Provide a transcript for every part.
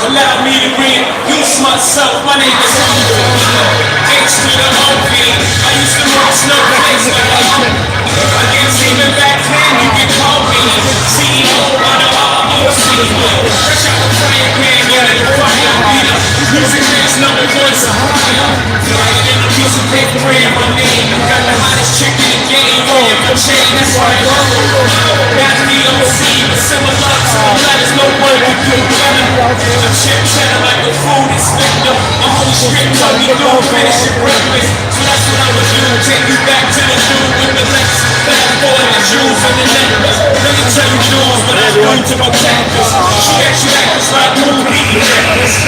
Allow me to reintroduce myself. My name is H to the OP. I used to roll snowflakes like I can't see me back then. You can call me CEO on the CEO. Fresh out the frying pan, running the fire beater. Music is number one supplier. In a piece of paper in my name. Got the hottest chick in the game. On my chain, that's why I love her. Got me on the scene with similar love. So that is no one who can better. I'm chip cheddar like a food inspector. My whole script told me don't finish your breakfast. So that's what I would do. Take you back to the zoo with the legs. Fast boy, the jewels and the necklace. Let me tell you jewels what I do to my tactics. She actually acts like movie necklace.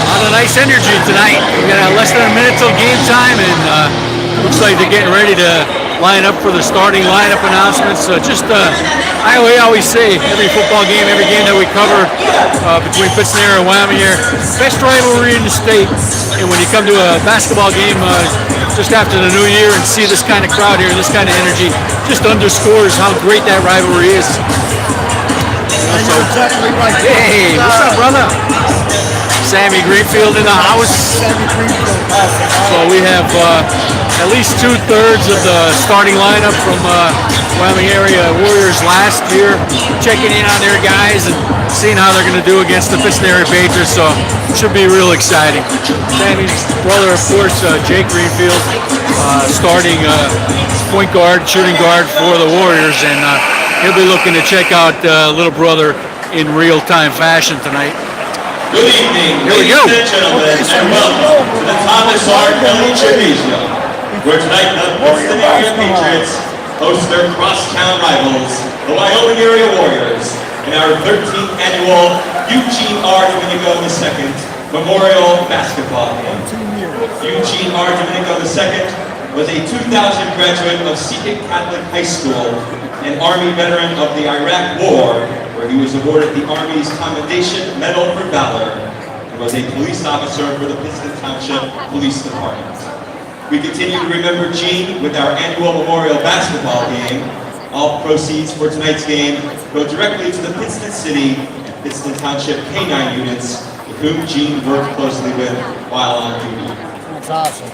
A lot of nice energy tonight. We got less than a minute till game time, and looks like they're getting ready to line up for the starting lineup announcements. I always say every football game, every game that we cover between Pittston and Wyoming here, best rivalry in the state. And when you come to a basketball game just after the new year and see this kind of crowd here, this kind of energy, just underscores how great that rivalry is. Exactly right. Hey, what's up, brother? Sammy Greenfield in the house. So we have at least 2/3 of the starting lineup from Wyoming area Warriors last year, checking in on their guys and seeing how they're going to do against the Pittston area Patriots. So it should be real exciting. Sammy's brother, of course, Jake Greenfield, starting point guard, shooting guard for the Warriors, and he'll be looking to check out little brother in real-time fashion tonight. Good evening, ladies and gentlemen, and welcome to the Thomas R. Kelly Gymnasium, where tonight the Pittston area Patriots host their crosstown rivals, the Wyoming area Warriors, in our 13th annual Eugene R. Domenico II Memorial Basketball Game. Eugene R. Domenico II was a 2000 graduate of Seton Catholic High School, an Army veteran of the Iraq War, where he was awarded the Army's Commendation Medal for Valor, and was a police officer for the Pittston Township Police Department. We continue to remember Gene with our annual Memorial Basketball Game. All proceeds for tonight's game go directly to the Pittston City and Pittston Township K-9 units, with whom Gene worked closely with while on duty. That's awesome.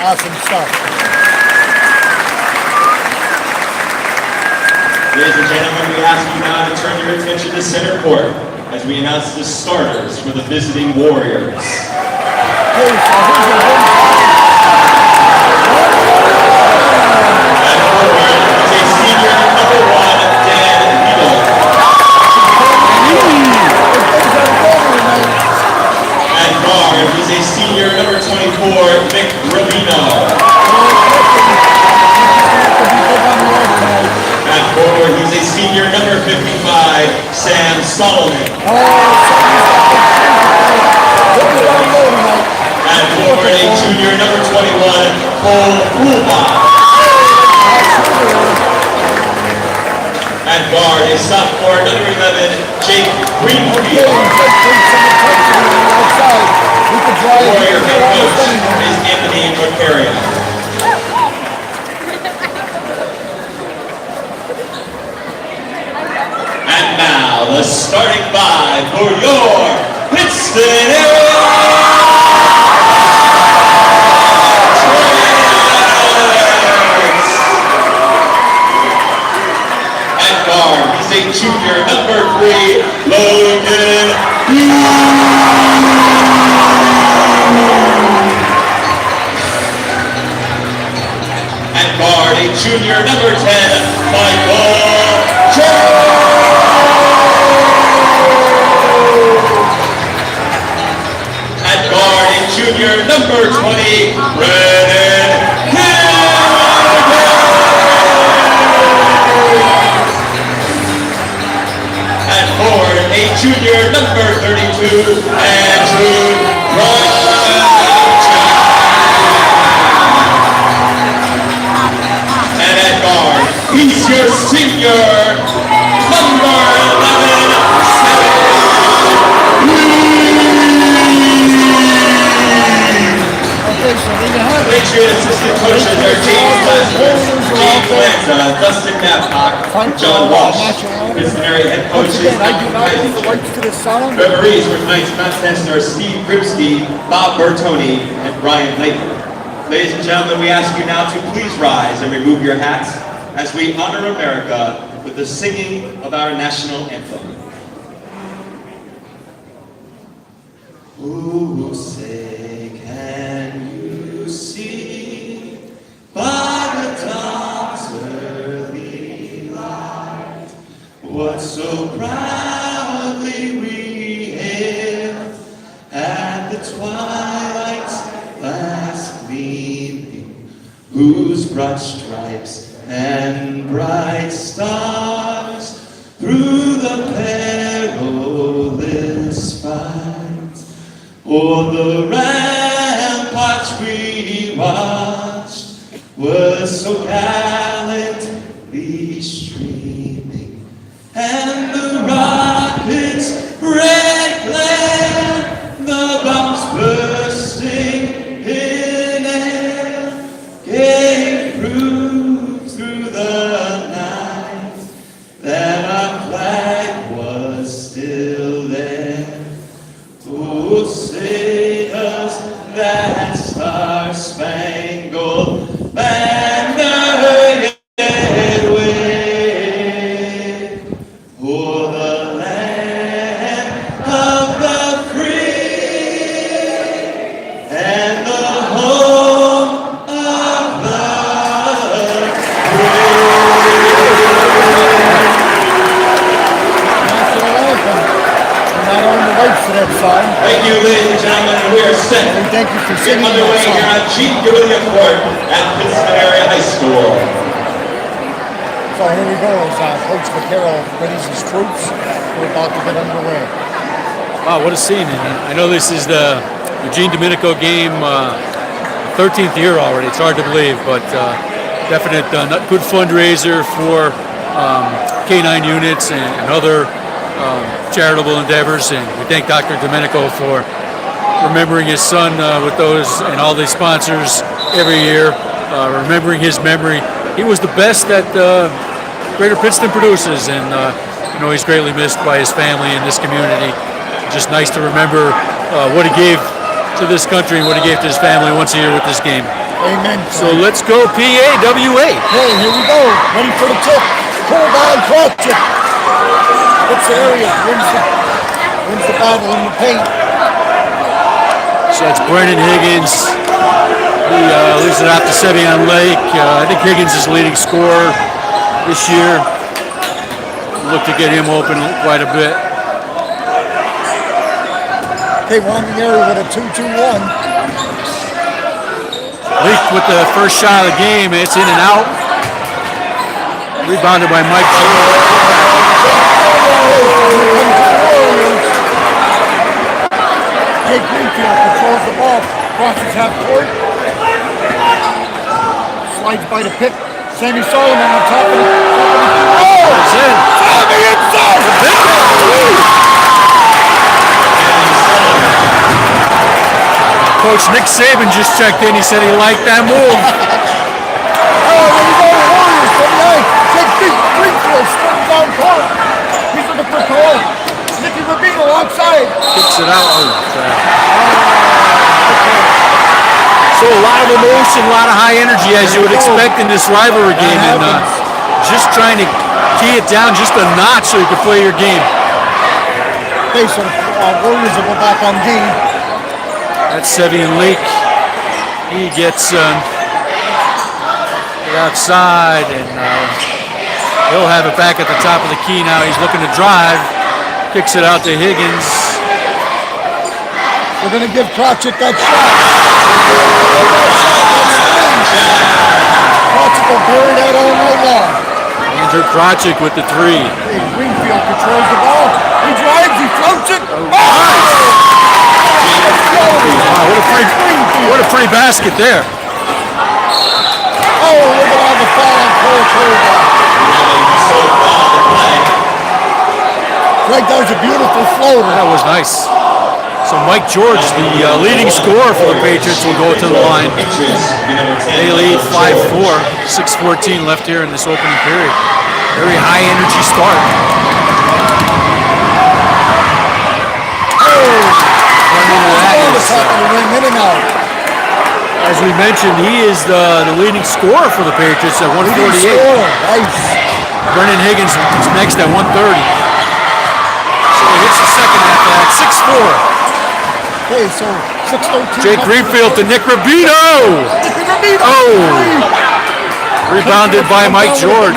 Awesome stuff. Ladies and gentlemen, we ask you now to turn your attention to center court as we announce the starters for the visiting Warriors. At forward is a senior number 1, DeAngelo. At guard is a senior number 24, Nick Ravino. Forward, he's a senior number 55, Sam Solomon. And forward, a junior number 21, Cole Fulbach. And guard, a sophomore number 11, Jake Greenfield. Warrior head coach is Anthony Macario. starting five for your Pittston area. At guard, he's a junior, number 3, Logan. At guard, a junior, number 10, Michael Jones. At guard, a junior, number 20, Brennan Hill. At forward, a junior, number 32, Andrew Brown. And at guard, he's your senior, number 11, Patriot assistant coaches are James Lesnar, James Lanza, Dustin Babcock, John Walsh. Missionary head coaches referees for tonight's contest are Steve Gripsky, Bob Bertoni, and Brian Layton. Ladies and gentlemen, we ask you now to please rise and remove your hats as we honor America with the singing of our national anthem. Who say can you see by the dawn's early light what so proudly we hailed at the twilight's last gleaming, whose broad stripes and bright stars through the perilous fight o'er the ramparts we watched was so gallantly streaming, and the rockets' red glare, the bombs bursting in air, gave proof through the night that our flag was still there. Oh, say does that star-spangled banner yet wave o'er the land of the free and the home of the Thank you, ladies and gentlemen. We are set. Thank you for Get singing underway that song. here on Chief Gilliam Court at Pittston Area High School. So here we go as Coach Vaquero readies his troops. We're about to get underway. Wow, what a scene. And I know this is the Eugene Domenico game, 13th year already. It's hard to believe, but definite good fundraiser for K-9 units and other charitable endeavors. And we thank Dr. Domenico for remembering his son with those and all the sponsors every year, remembering his memory. He was the best that Greater Pittston produces, and you know, he's greatly missed by his family and this community. Just nice to remember what he gave to this country and what he gave to his family once a year with this game. Amen. So let's go PAWA. Hey, here we go. Ready for the tip. Pull down, clutch it. Hits the area. Wins the battle in the paint. So that's Brennan Higgins. He leaves it out to Sevion Lake. I think Higgins is leading scorer this year. Look to get him open quite a bit. Okay, we're on the area with a 2-2-1. Leak with the first shot of the game. It's in and out. Rebounded by Mike. Jake Greenfield controls the ball. Crosses half court. Slides by the pick. Sammy Solomon on top of it. Oh! It's in. Sammy inside! Coach Nick Saban just checked in. He said he liked that move. Oh, there we go, the Warriors, 29. Jake Greenfield, straight down court. He's looking for Cole. Nick mentioned, a lot of high energy as you would expect in this rivalry game, and just trying to key it down just a notch so you can play your game. Okay, so Warriors will go back on D. That's Sevian Leak. He gets outside, and he'll have it back at the top of the key now. He's looking to drive. Kicks it out to Higgins. We're going to give Krawczyk that shot. Krawczyk will bury that all night long. Andrew Krawczyk with the three. Hey, Greenfield controls the ball. He drives, he floats it. Oh! Wow, what a pretty basket there. Oh, look at all the foul on Cole. Frank, that was a beautiful floater. That was nice. So Mike George, the leading scorer for the Patriots, will go to the line. They lead 5-4, 6:14 left here in this opening period. Very high energy start. As we mentioned, he is the leading scorer for the Patriots at 148. Nice. Brennan Higgins is next at 130. So he hits the second half of that, 6-4. Okay, so 6-13. Jake Greenfield to Nick Rubino. Oh! Rebounded by Mike George.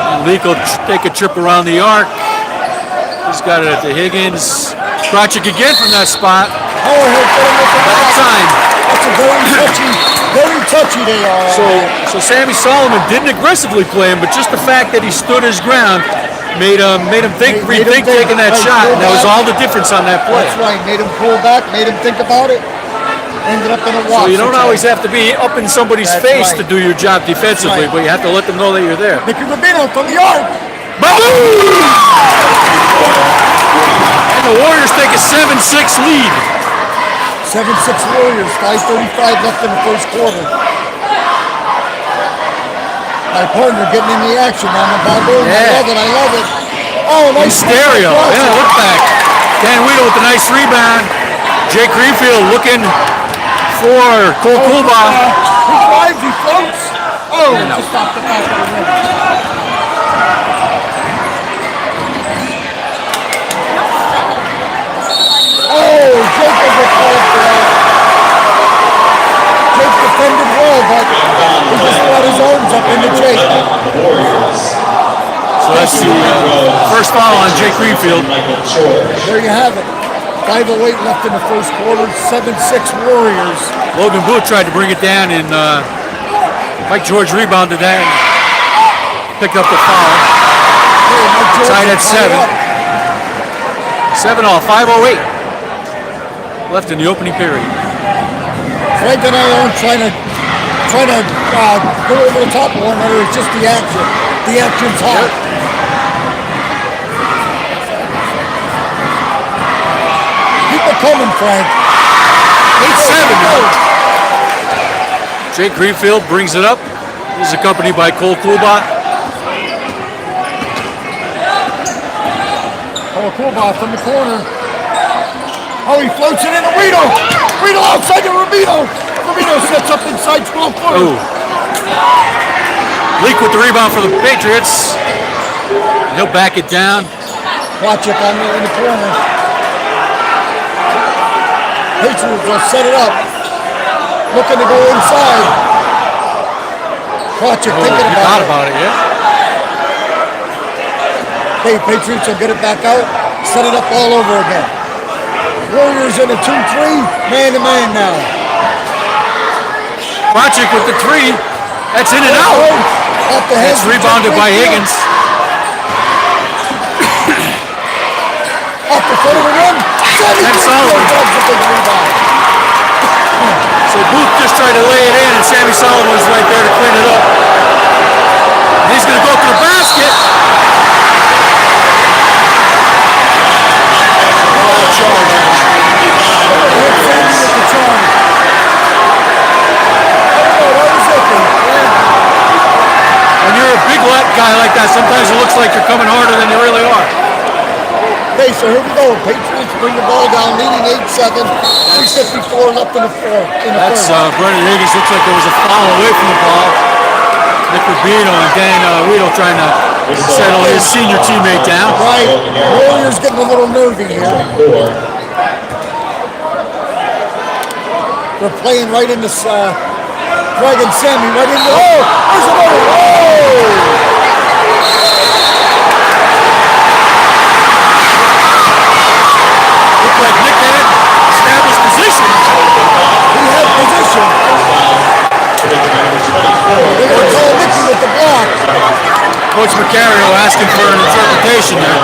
And Leak will take a trip around the arc. He's got it at the Higgins. Krawczyk again from that spot. Oh, that time. That's a very touchy they are. So Sammy Solomon didn't aggressively play him, but just the fact that he stood his ground made him rethink taking that shot, and that was all the difference on that play. That's right. Made him pull back, made him think about it. Ended up in a walk. So you don't always have to be up in somebody's face to do your job defensively, but you have to let them know that you're there. Nicky Rubino from the arc. Boom! And the Warriors take a 7-6 lead. 7-6 Warriors, 5:35 left in the first quarter. My partner getting in the action on the ball. Yeah. I love it. Oh, nice stereo. Yeah, look back. Dan Weedle with a nice rebound. Jake Greenfield looking for Cole Kulba. He drives, he floats. Oh, just off the back of the rim. Oh, Jacob was called for that. Jake defended well, but he just brought his arms up into Jake. So that's the first foul on Jake Greenfield. There you have it. 5:08 left in the first quarter. 7-6 Warriors. Logan Booth tried to bring it down, and Mike George rebounded that and picked up the foul. Tied at 7. 7-all, 5:08 left in the opening period. Frank and I aren't trying to go over the top of one another. It's just the action. The action's hot. Yep. Keep it coming, Frank. 8-7. Jake Greenfield brings it up. He's accompanied by Cole Kulba. Oh, Kulba from the corner. Oh, he floats it in to Rito. Rito outside to Rubino. Rubino sets up inside 12-footer. Oh. Leak with the rebound for the Patriots. He'll back it down. Watch it on in the corner. Patriots will set it up. Looking to go inside. Watch it, thinking about it. Yeah. Hey, Patriots will get it back out. Set it up all over again. Warriors in a 2-3, man-to-man now. Krawczyk with the three. That's in and out. Off the head. It's rebounded by Higgins. Off the foot of the rim. And Solomon. So Booth just tried to lay it in, and Sammy Solomon was right there to clean it up. And he's going to go to the basket. When you're a big guy like that, sometimes it looks like you're coming harder than you really are. Okay, so here we go. Patriots bring the ball down, leading 8-7. 3:54 left in the fourth. That's Brendan Higgins. Looks like there was a foul away from the ball. Nick Rubino and Dan Weedle trying to settle his senior teammate down. Right. Warriors getting a little nervy here. They're playing right in this Greg and Sammy right in the. Oh! There's another. Oh! Looked like Nick had established position. He had position. They're going to call Nicky with the block. Coach Macario asking for an interpretation there.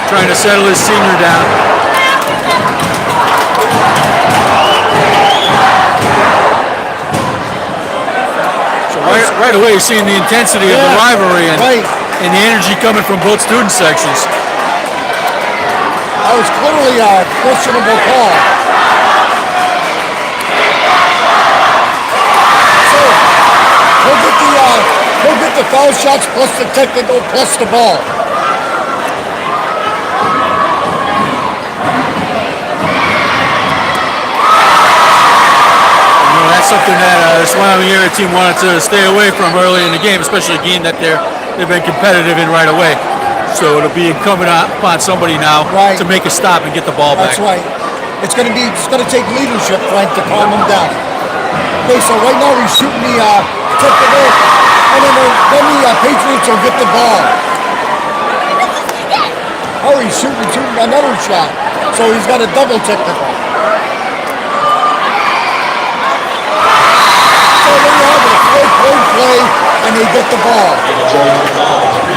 Trying to settle his senior down. So right away you're seeing the intensity of the rivalry and the energy coming from both student sections. That was clearly a questionable call. So, he'll get the foul shots plus the technical plus the ball. That's something that this Wyoming area team wanted to stay away from early in the game, especially a game that they've been competitive in right away. So it'll be incumbent upon somebody now to make a stop and get the ball back. That's right. It's going to take leadership, Frank, to calm him down. Okay, so right now he's shooting the technical, and then the Patriots will get the ball. Oh, he's shooting another shot. So he's got a double technical. So there you have it, a play, and they get the ball.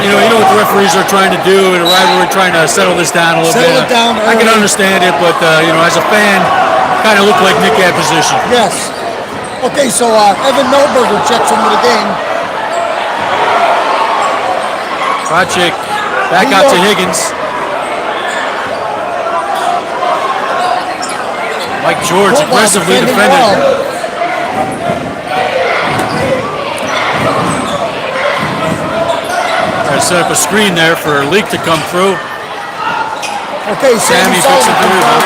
You know what the referees are trying to do in a rivalry, trying to settle this down a little bit. Settle it down I can understand it, but as a fan, kind of looked like Nick had position. Yes. Okay, so Evan Melberger checks into the game. Project back out to Higgins. Mike George aggressively defended. Set up a screen there for Leak to come through. Okay, Sammy picks up the rebound.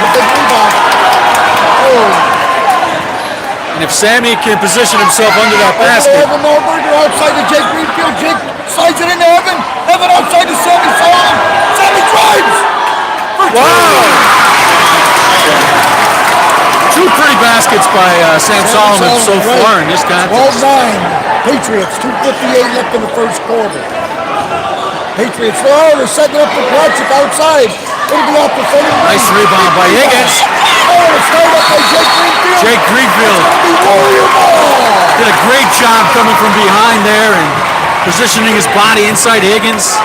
And if Sammy can position himself under that basket. Evan Melberger outside to Jake Greenfield. Jake slides it into Evan. Evan outside to Sammy Solomon. Sammy drives. Wow! Two pretty baskets by Sam Solomon so far in this contest. 12-9. Patriots, 2:58 left in the first quarter. Patriots, they're setting up the project outside. It'll be off the front of the Nice rebound by Higgins. Oh, it's right up by Jake Greenfield. Jake Greenfield did a great job coming from behind there and positioning his body inside Higgins.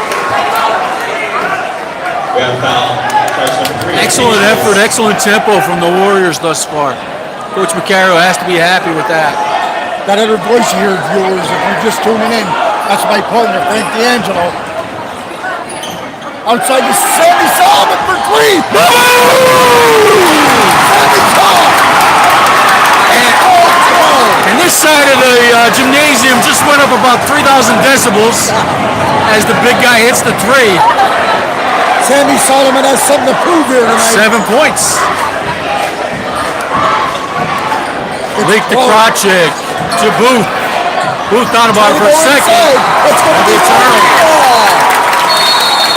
Excellent effort, excellent tempo from the Warriors thus far. Coach Macario has to be happy with that. That other voice you hear, viewers, if you're just tuning in, that's my partner, Frank DeAngelo. Outside to Sammy Solomon for three. Sammy Solomon. And this side of the gymnasium just went up about 3,000 decibels as the big guy hits the three. Sammy Solomon has something to prove here tonight. 7 points. Leak the project to Booth. Booth thought about it for a second. It's going to be turnover.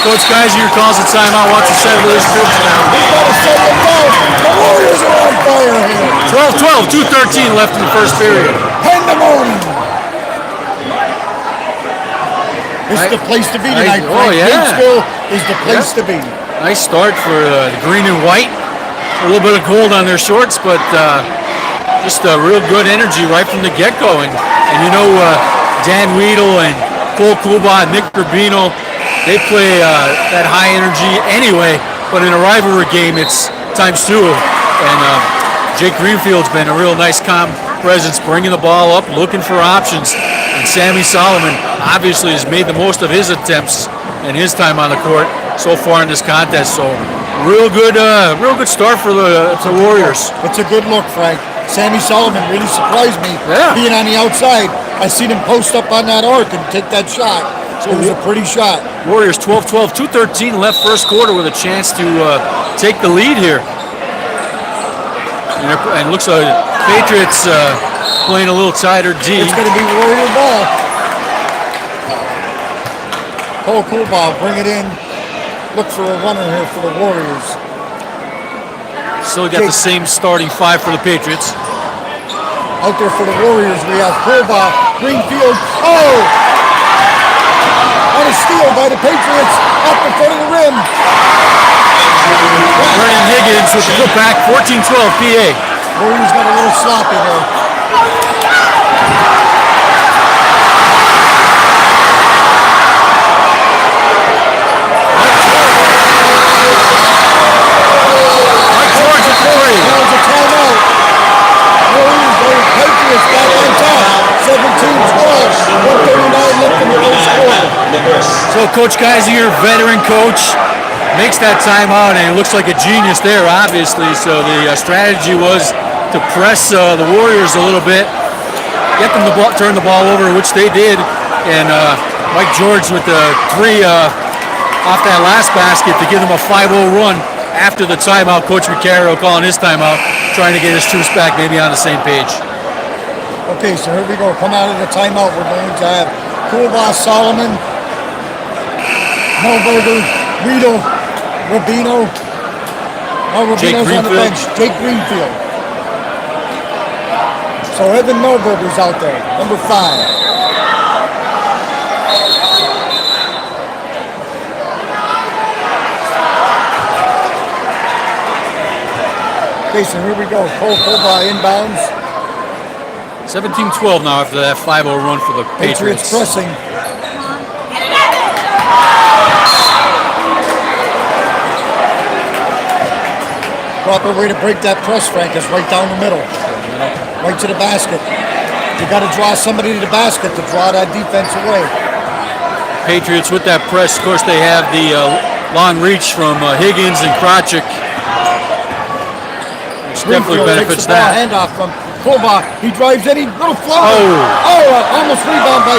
Coach Geisinger calls a timeout, wants to settle his troops down. He's got to settle them down. The Warriors are on fire here. 12-12, 2:13 left in the first period. Pandemonium. This is the place to be tonight. Oh, yeah. Gainesville is the place to be. Nice start for the green and white. A little bit of gold on their shorts, but just a real good energy right from the get-go. And Dan Weedle and Cole Kuba and Nick Rubino, they play that high energy anyway, but in a rivalry game, it's times two. And Jake Greenfield's been a real nice calm presence, bringing the ball up, looking for options. And Sammy Solomon obviously has made the most of his attempts and his time on the court so far in this contest. So real good start for the Warriors. It's a good look, Frank. Sammy Solomon really surprised me being on the outside. I seen him post up on that arc and take that shot. It was a pretty shot. Warriors 12-12, 2:13 left first quarter with a chance to take the lead here. And it looks like Patriots playing a little tighter D. It's going to be Warrior ball. Cool ball, bring it in. Look for a runner here for the Warriors. Still got the same starting five for the Patriots. Out there for the Warriors, we have Koba, Greenfield. Oh! On a steal by the Patriots up in front of the rim. Vernon Higgins with the putback, 14-12 PA. Warriors got a little sloppy there. Mike George at the three. That was a timeout. Warriors go Patriots back on top. 17-12. 1:39 left in the first quarter. So Coach Geisinger, veteran coach, makes that timeout, and it looks like a genius there, obviously. So the strategy was to press the Warriors a little bit, get them to turn the ball over, which they did. And Mike George with the three off that last basket to give them a 5-0 run after the timeout. Coach McCarroll calling his timeout, trying to get his troops back maybe on the same page. Okay, so here we go. Come out of the timeout. We're going to have Coolbaugh, Solomon, Melberger, Riedel, Rubino. Oh, Rubino's on the bench. Jake Greenfield. So Evan Melberger's out there, number 5. Okay, so here we go. Coolbaugh inbounds. 17-12 now after that 5-0 run for the Patriots. Pressing. Proper way to break that press, Frank, is right down the middle. Right to the basket. You got to draw somebody to the basket to draw that defense away. Patriots with that press, of course, they have the long reach from Higgins and Krachik. Which definitely benefits that. Handoff from Koba. He drives in, little floater. Almost rebound by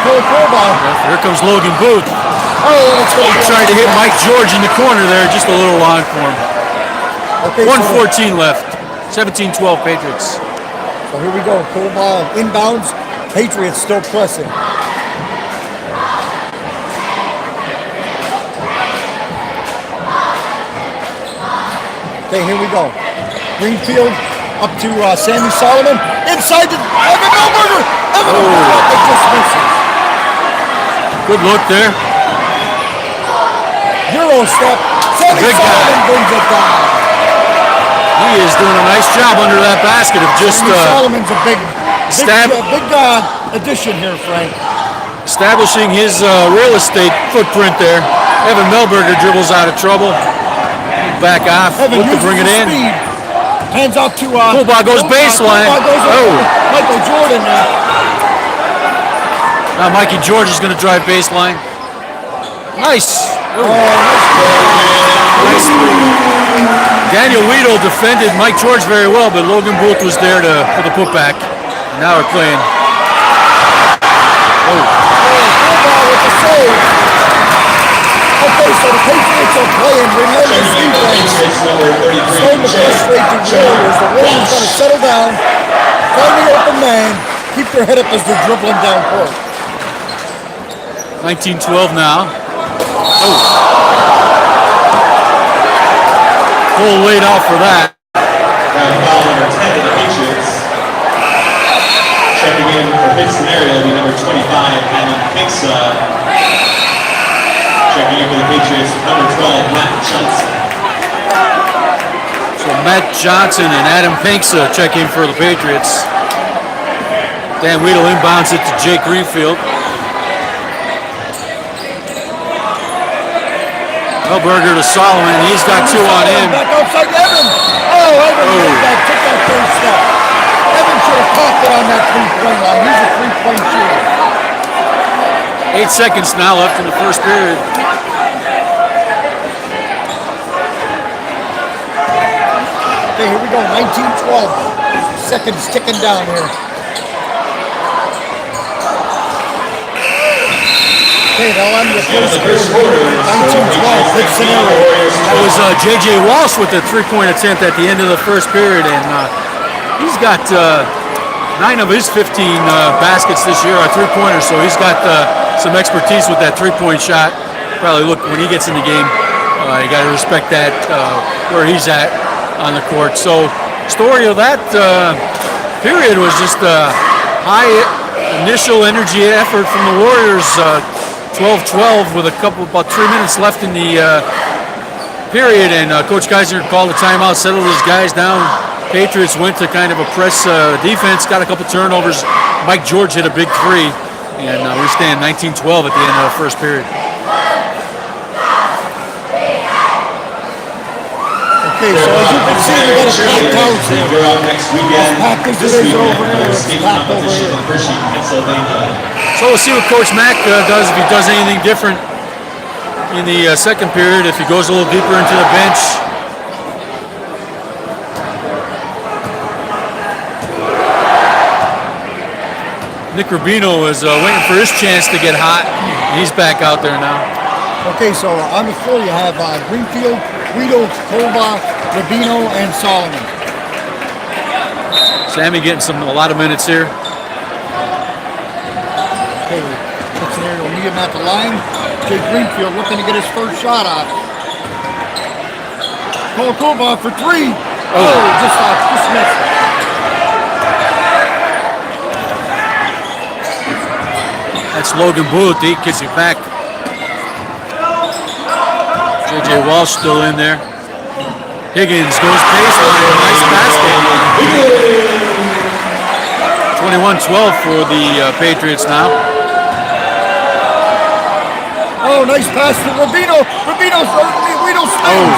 Koba. Here comes Logan Booth. He tried to hit Mike George in the corner there, just a little long for him. Okay, 1:14 left. 17-12 Patriots. So here we go. Koba inbounds. Patriots still pressing. Okay, here we go. Greenfield up to Sammy Solomon. Inside to Evan Melberger. Evan Melberger just misses. Good look there. Euro step. Sammy Solomon brings it down. He is doing a nice job under that basket of just Solomon's a big addition here, Frank. Establishing his real estate footprint there. Evan Melberger dribbles out of trouble. Back off. Evan Look to bring it in. Speed. Hands off to Koba goes baseline. Michael Jordan there. Now Mikey George is going to drive baseline. Nice. Nice. Daniel Weedle defended Mike George very well, but Logan Booth was there for the putback. Now we're playing. Koba with the save. Okay, so the Patriots are playing relentless defense. Starting to frustrate the Warriors. The Warriors got to settle down, find the open man, keep their head up as they're dribbling down court. 19-12 now. Full laid off for that. Foul number 10 to the Patriots. Checking in for this scenario will be number 25, Adam Pinksa. Checking in for the Patriots, number 12, Matt Johnson. So Matt Johnson and Adam Pinksa check in for the Patriots. Dan Weedle inbounds it to Jake Greenfield. Melberger to Solomon. He's got 2 on him. Back outside Evan. Evan took that first step. Evan should have caught it on that three-point line. He's a three-point shooter. 8 seconds now left in the first period. Okay, here we go. 19-12. Seconds ticking down here. Okay, they'll end the In the first first quarter. quarter, 19-12, big scenario. That was J.J. Walsh with the three-point attempt at the end of the first period, and he's got 9 of his 15 baskets this year are three-pointers, so he's got some expertise with that three-point shot. Probably look, when he gets in the game, you got to respect that where he's at on the court. So story of that period was just high initial energy effort from the Warriors, 12-12 with about 3 minutes left in the period, and Coach Geisner called a timeout, settled his guys down. Patriots went to kind of a press defense, got a couple turnovers. Mike George hit a big three, and we stand 19-12 at the end of the first period. Okay, so as you can see, we got a packed house here. We're out next weekend. Packed as it is over here, it's packed over here. Pennsylvania. So we'll see what Coach Mack does, if he does anything different in the second period, if he goes a little deeper into the bench. Nick Rubino is waiting for his chance to get hot. He's back out there now. Okay, so on the floor you have Greenfield, Guido, Kova, Rubino, and Solomon. Sammy getting a lot of minutes here. Okay, looks in here, we'll meet him at the line. Jake Greenfield looking to get his first shot off. Cole Kova for three. Just missed. That's Logan Booth. He gets it back. J.J. Walsh still in there. Higgins goes baseline. Nice basket. 21-12 for the Patriots now. Oh, nice pass to Rubino. Rubino spins.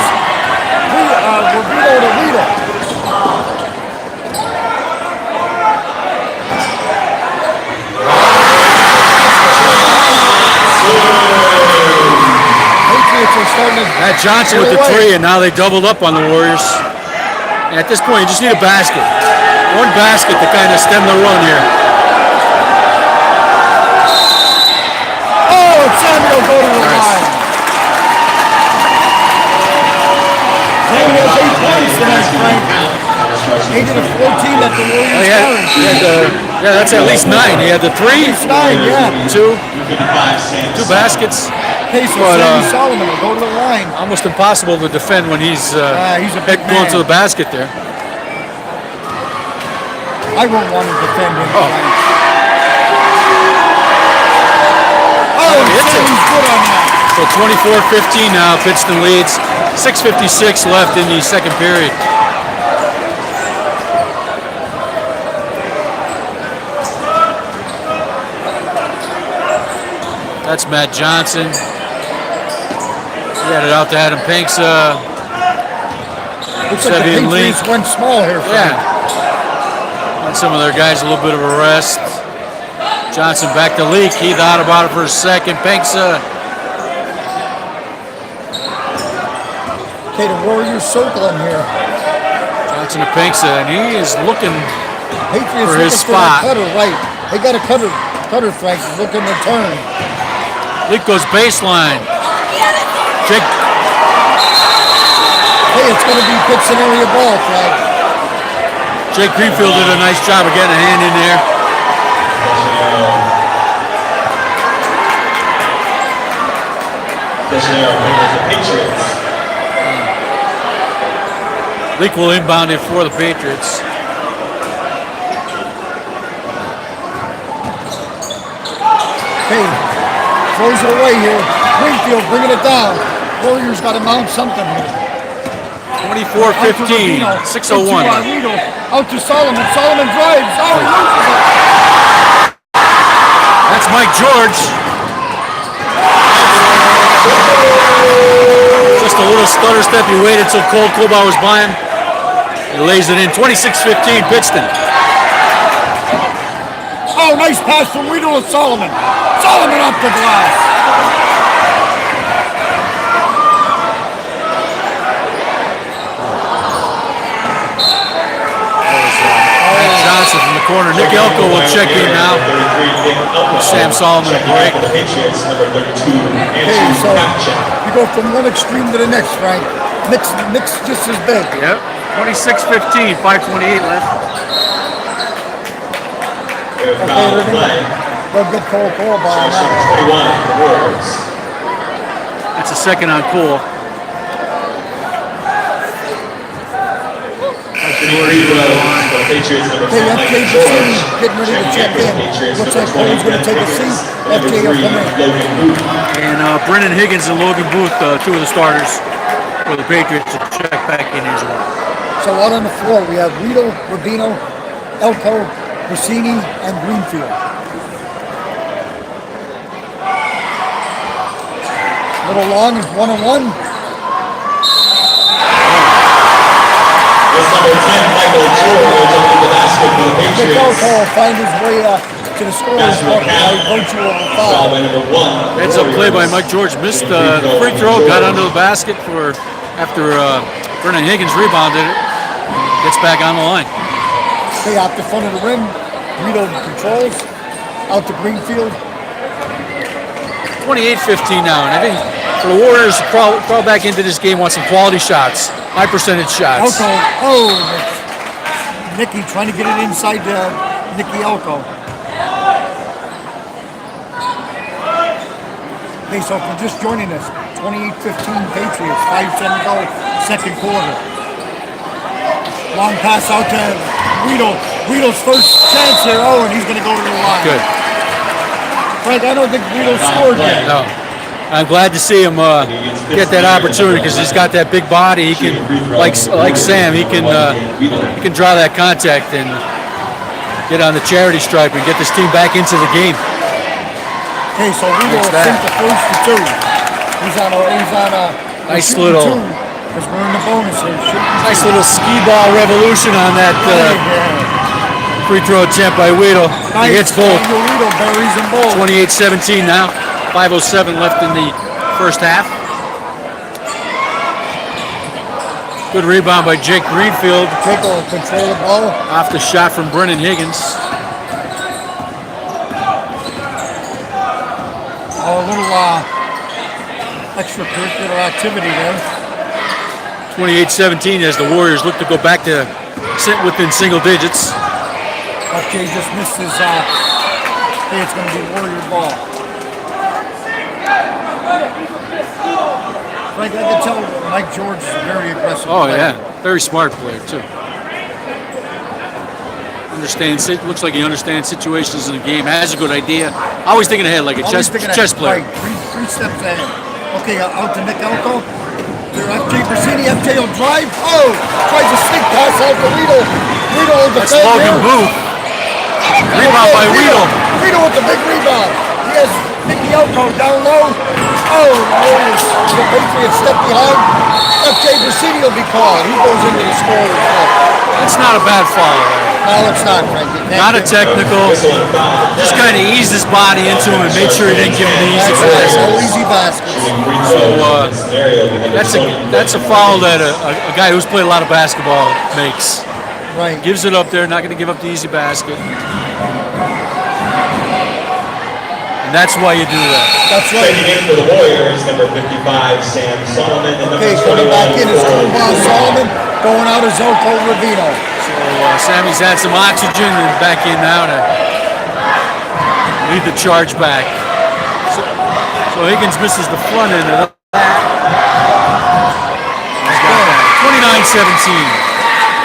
Rubino to Rito. Matt Johnson with the three, and now they doubled up on the Warriors. And at this point, you just need a basket. One basket to kind of stem the run here. Oh, Samuel go to the line. Samuel has 8 points tonight, Frank. 8 of the 14 that the Warriors yeah, that's at least 9. He had the three, 9, yeah. two baskets. Okay, so Sammy Solomon will go to the line. Almost impossible to defend when he's a big going man. to the basket there. I won't want to defend him. Sammy's good on that. So 24-15 now, Pittston leads. 6:56 left in the second period. That's Matt Johnson. He had it out to Adam Pinks. Looks like the Patriots went small here. Yeah. And some of their guys a little bit of a rest. Johnson back to Leak. He thought about it for a second. Pinks. Okay, the Warriors circle him here. Johnson to Pinks, and he is looking Patriots for his spot. Cutter, right. They got a cutter, Frank. He's looking to turn. Leak goes baseline. Jake. Hey, it's going to be Pittston area ball, Frank. Jake Greenfield did a nice job of getting a hand in there. Leak will inbound it for the Patriots. Okay, throws it away here. Greenfield bringing it down. Warriors got to mount something here. 24-15, 6:01. Out to Solomon. Solomon drives. Oh, he loses it. That's Mike George. Just a little stutter step. He waited till Cole Koba was by him. He lays it in. 26-15, Pittston. Oh, nice pass from Weedle to Solomon. Solomon off the glass. aggressive in the corner. Nick Elko will check in now. Sam Solomon a break. Okay, so you go from one extreme to the next, Frank. Nick's just as big. Yep. 26-15, 5:28 left. They'll get call by now. That's a second on call. Hey, FJ Bussini getting ready to check in. Looks like Cole's going to take a seat. FJ will come in. And Brennan Higgins and Logan Booth, two of the starters for the Patriots, to check back in as well. So out on the floor, we have Rito, Rubino, Elko, Bussini, and Greenfield. Little long is 1-on-1. That's number 10, Michael George, up to the basket for the Patriots. Elko will find his way to the scorer's book by virtue of a foul. Number 1. Heads up play by Mike George. Missed the free throw, got under the basket after Brennan Higgins rebounded it. Gets back on the line. Okay, out the front of the rim. Rito controls. Out to Greenfield. 28-15 now, and I think for the Warriors to crawl back into this game, want some quality shots, high percentage shots. Elko, oh, Nicky trying to get it inside Nicky Elko. Okay, so if you're just joining us, 28-15 Patriots, 5:10 to go, second quarter. Long pass out to Rito. Rito's first chance here. Oh, and he's going to go to the line. Good. Frank, I don't think Rito scored yet. No. I'm glad to see him get that opportunity because he's got that big body. He can, like Sam, he can draw that contact and get on the charity stripe and get this team back into the game. Okay, so Rito will sink the first to two. He's on a nice little, because we're in the bonus here. Nice little skee ball revolution on that free throw attempt by Weedle. He hits both. 28-17 now. 5:07 left in the first half. Good rebound by Jake Greenfield. Jake will control the ball. Off the shot from Brennan Higgins. A little extracurricular activity there. 28-17 as the Warriors look to go back to sit within single digits. FJ just missed his, hey, it's going to be Warrior ball. Frank, I can tell Mike George is a very aggressive player. Yeah, very smart player too. Looks like he understands situations in the game, has a good idea. Always thinking ahead like a chess player. Right, three steps ahead. Okay, out to Nick Elko. There, FJ Bussini, FJ will drive. Oh, tries a sneak pass out to Rito. Rito will defend. That's Logan Booth. Rebound by Weedle. Rito with the big rebound. He has Nicky Elko down low. Oh, the Patriots step behind. FJ Bussini will be called. He goes into the scorer's book. It's not a bad foul. No, it's not, Frankie. Not a technical. Just kind of eased his body into him and made sure he didn't give him the easy pass. No easy baskets. So that's a foul that a guy who's played a lot of basketball makes. Right. Gives it up there, not going to give up the easy basket. And that's why you do that. That's right. Checking in for the Warriors, number 55, Sam Solomon, and number 21, coming back in is Solomon, going out is Elko Rubino. So Sammy's had some oxygen and back in now to lead the charge back. So Higgins misses the front end of that. He's got that. 29-17.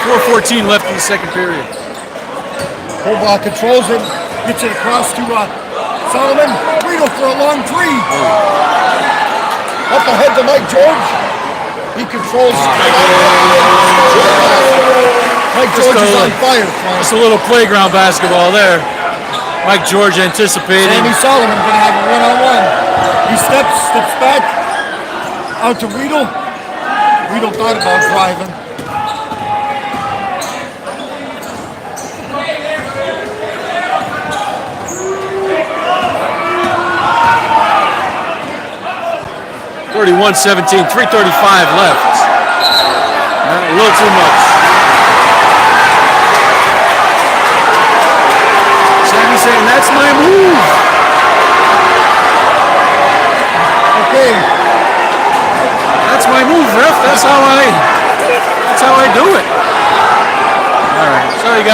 4:14 left in the second period. Hobart controls it, gets it across to Solomon. Rito for a long three. Up ahead to Mike George. He controls. Mike George is on fire. Just a little playground basketball there. Mike George anticipating. Sammy Solomon going to have a one-on-one. He steps back out to Rito. Rito thought about driving. (31-17), 3:35 left. A little too much.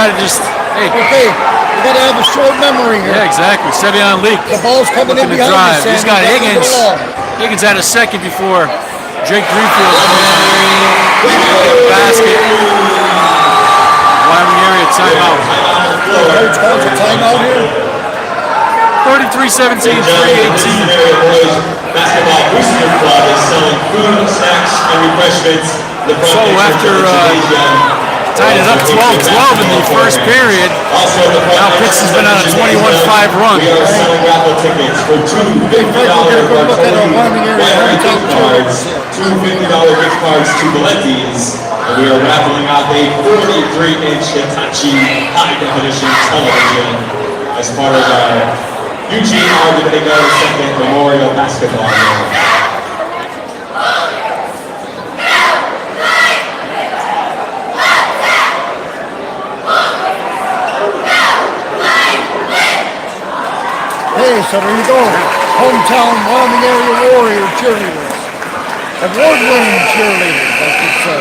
got to just, hey. Okay, you got to have a short memory here. Yeah, exactly. Sevion Leak. The ball's coming in Looking to behind drive. you, Sammy. He's got That's Higgins. the ball. Higgins had a second before Jake Greenfield basket. Wyoming area timeout. Coach calls a timeout here. 33-17, 3:18. Basketball Booster Club is selling food, snacks, and refreshments. So after tied it up 12-12 in the first period, now Pitts has been on a 21-5 run. We are selling raffle tickets for two $50 gift cards, two $50 gift cards to Valenti's. And we are raffling off a 43-inch Hitachi high-definition television as part of our Eugene Argentino II Memorial Basketball Game. Hey, so there you go. Hometown Wyoming area Warrior cheerleaders. Award-winning cheerleaders, I should say.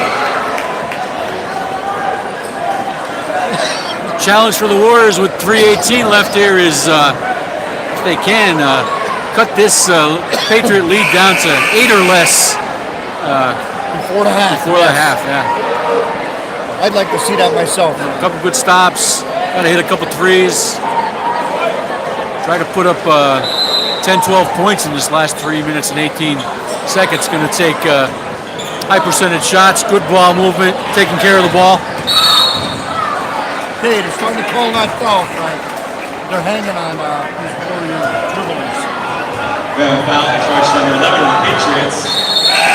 Challenge for the Warriors with 3:18 left here is, if they can, cut this Patriot lead down to 8 or less. Before the half. Before the half, yeah. I'd like to see that myself. A couple good stops. Got to hit a couple threes. Try to put up 10, 12 points in this last 3 minutes and 18 seconds. Going to take high percentage shots, good ball movement, taking care of the ball. Hey, they're starting to call that foul, Frank. They're hanging on these Warrior dribblers. We have a foul that charge number 11 of the Patriots.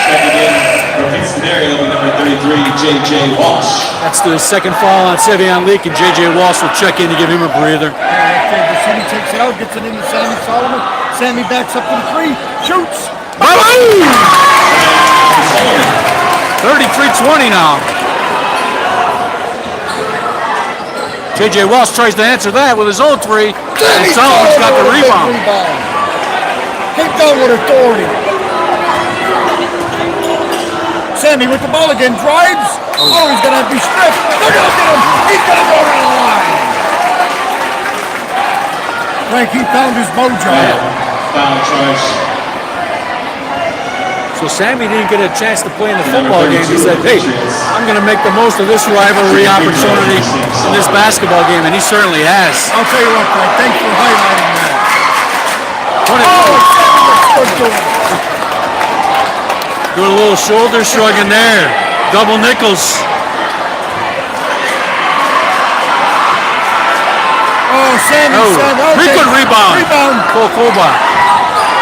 Checking in for Kingston area, will be number 33, J.J. Walsh. That's the second foul on Sevion Leak, and J.J. Walsh will check in to give him a breather. Sammy takes it out, gets it into Sammy Solomon. Sammy backs up to the three, shoots. 33-20 now. J.J. Walsh tries to answer that with his own three, and Solomon's got the rebound. Keep going with authority. Sammy with the ball again, drives. Oh, he's going to be stripped. They're going to get him. He's going to go down the line. Frank, he found his mojo. Foul charge. So Sammy didn't get a chance to play in the football game. He said, hey, I'm going to make the most of this rivalry opportunity in this basketball game, and he certainly has. I'll tell you what, Frank, thanks for highlighting that. Do a little shoulder shrugging there. Double nickels. Oh, Sammy, okay. Pretty good rebound. Koba.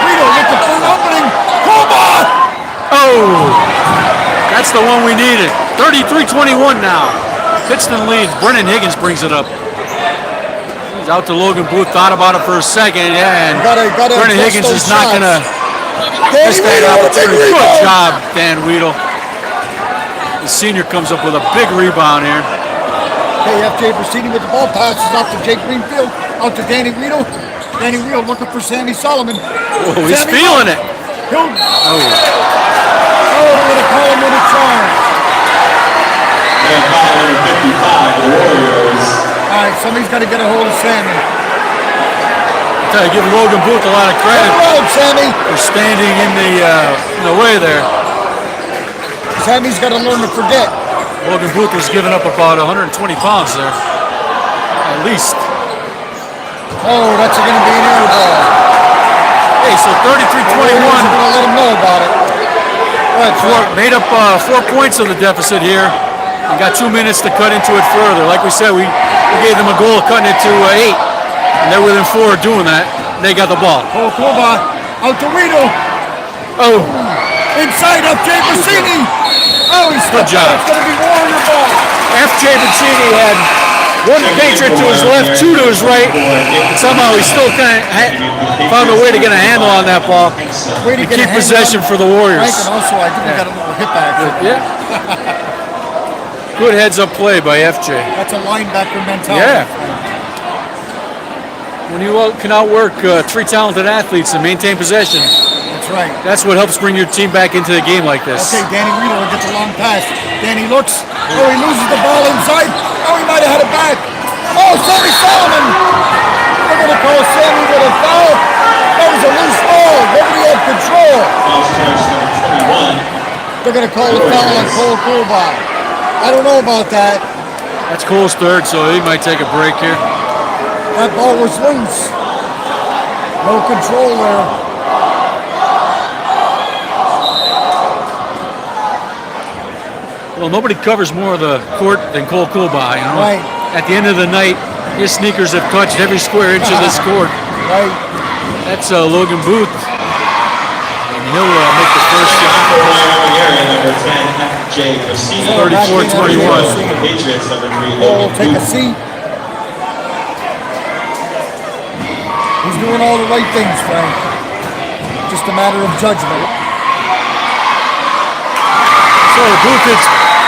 Rito looking for an opening. Koba! Oh, that's the one we needed. 33-21 now. Pittston leads. Brennan Higgins brings it up. He's out to Logan Booth. Thought about it for a second. Yeah, and Brennan Higgins is not going to miss that opportunity. Good job, Dan Weedle. The senior comes up with a big rebound here. Okay, FJ proceeding with the ball. Passes out to Jake Greenfield. Out to Danny Weedle. Danny Weedle looking for Sammy Solomon. Oh, he's feeling it. They're going to call him with a charge. And foul number 55, the Warriors. All right, somebody's got to get a hold of Sammy. I tell you, give Logan Booth a lot of credit Sammy. for standing in the way there. Sammy's got to learn to forget. Logan Booth was giving up about 120 pounds there, at least. Oh, that's going to be an air ball. Hey, so 33-21. Going to let him know about it. Made up 4 points of the deficit here. We got 2 minutes to cut into it further. Like we said, we gave them a goal of cutting it to 8, and they're within 4 of doing that. They got the ball. Oh, Koba, out to Weedle. Oh. Inside of Jay Bassini. Oh, he's good job. It's going to be Warrior ball. F.J. Bassini had 1 Patriot to his left, 2 to his right, and somehow he still kind of found a way to get a handle on that ball to keep possession for the Warriors. Frank, and also, I think we got a little hip action. Yeah. Good heads-up play by F.J. That's a linebacker mentality. Yeah. When you can outwork 3 talented athletes and maintain possession, that's right. That's what helps bring your team back into the game like this. Okay, Danny Weedle gets a long pass. Danny looks. Oh, he loses the ball inside. Oh, he might have had it back. call. Foul charge number 21. They're going to call the foul on Cole Coolby. I don't know about that. That's Cole's third, so he might take a break here. That ball was loose. No control there. Well, nobody covers more of the court than Cole Coolby, you know. Right. At the end of the night, his sneakers have touched every square inch of this court. Right. That's Logan Booth. And he'll make the first shot. For Wyoming area, number 10, Jay Racine. 34-21. The Patriots, number 3, Cole, Logan take a Booth. seat. He's doing all the right things, Frank. Just a matter of judgment. So Booth hits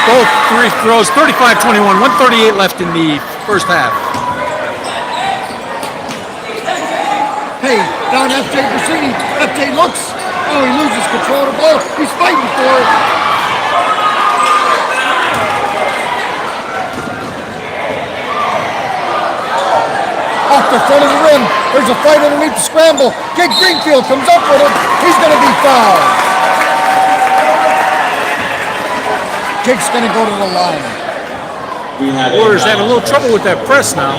both three throws, 35-21, 1:38 left in the first half. Hey, down FJ Brasini. FJ looks. Oh, he loses control of the ball. He's fighting for it. Off the front of the rim. There's a fight underneath the scramble. Jake Greenfield comes up with it. He's going to be fouled. Jake's going to go to the line. Warriors having a little trouble with that press now,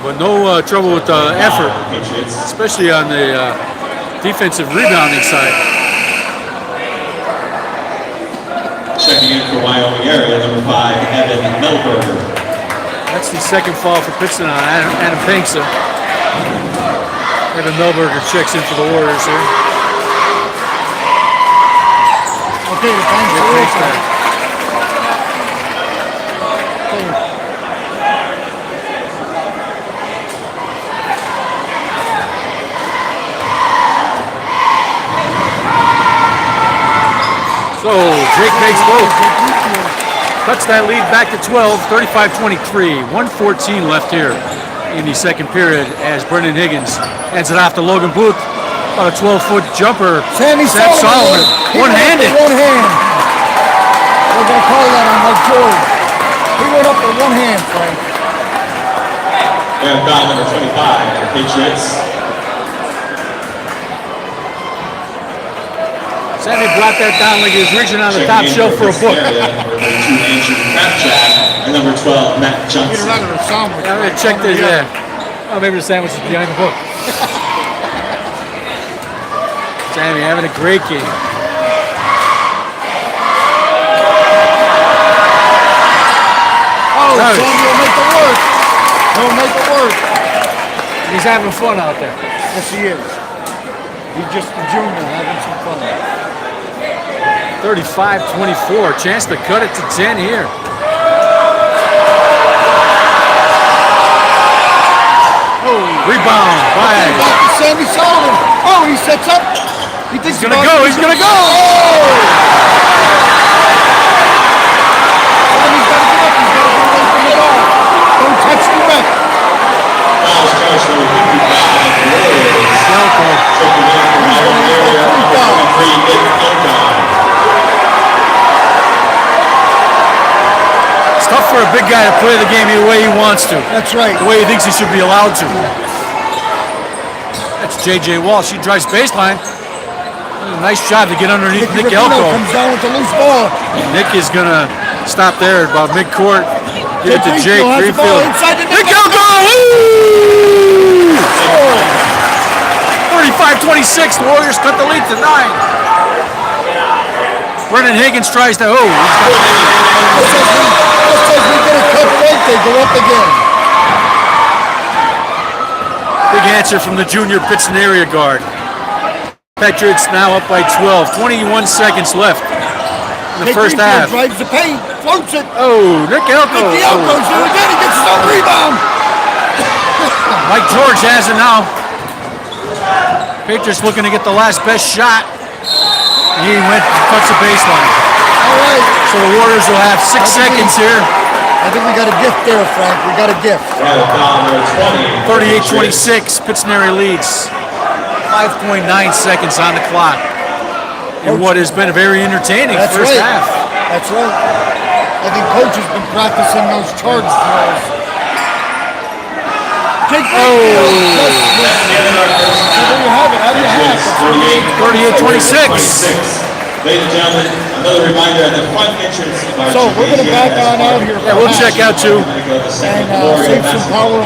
but no trouble with the effort, especially on the defensive rebounding side. Checking in for Wyoming area, number 5, Evan Melberger. That's the second foul for Pittston on Adam Panksa. Evan Melberger checks in for the Warriors here. Okay, the time's over. So Jake makes both. Cuts that lead back to 12, 35-23. 1:14 left here in the second period as Brendan Higgins hands it off to Logan Booth. About a 12-foot jumper. Sammy Sam Solomon, one-handed. One hand. We're going to call that on Mike George. He went up with one hand, Frank. And foul number 25, Patriots. Sammy brought that down like he was reaching on the top shelf for a book. Number 2, Andrew Crapjack, and number 12, Matt Johnson. Get it out of the sandwich. I'm going to check this, yeah. Oh, maybe the sandwich is behind the book. Sammy having a great game. Oh, Sammy will make it work. He'll make it work. He's having fun out there. Yes, he is. He's just a junior having some fun. 35-24. Chance to cut it to 10 here. Oh, rebound by. Back to Sammy Solomon. Oh, he sets up. He thinks He's gonna go. He's gonna go. Oh! Sammy's got to get up. He's got to get away from the ball. Don't touch the ref. Foul charge number 55, Warriors. Delco. Checking in for Wyoming area, number 23, Nick Elkon. It's tough for a big guy to play the game the way he wants to. That's right. The way he thinks he should be allowed to. That's J.J. Walsh. He drives baseline. Nice job to get underneath Nick Elko. Comes down with the loose ball. Nick is going to stop there at about midcourt. Give it to Jake Greenfield. Greenfield. Nick Elko! Woo! 35-26. The Warriors cut the lead to 9. Brendan Higgins tries to. Oh, Just as we get a cut right, they go up again. big answer from the junior Pittston area guard. Patriots now up by 12. 21 seconds left in the first half. Drives the paint, floats it. Oh, Nick Elko. Nick Elko's there again. He gets his own rebound. Mike George has it now. Patriots looking to get the last best shot. He went and cuts the baseline. All right. So the Warriors will have 6 seconds here. I think we got a gift there, Frank. We got a gift. 38-26. Pittston area leads. 5.9 seconds on the clock. In what has been a very entertaining first half. That's right. I think coach has been practicing those charge drills. Take That's the end of our first half. there you have it. How do you have it? 38-26. Ladies and gentlemen, another reminder at the front entrance of our So we're going to back on out here. Yeah, we'll check out too. And save some power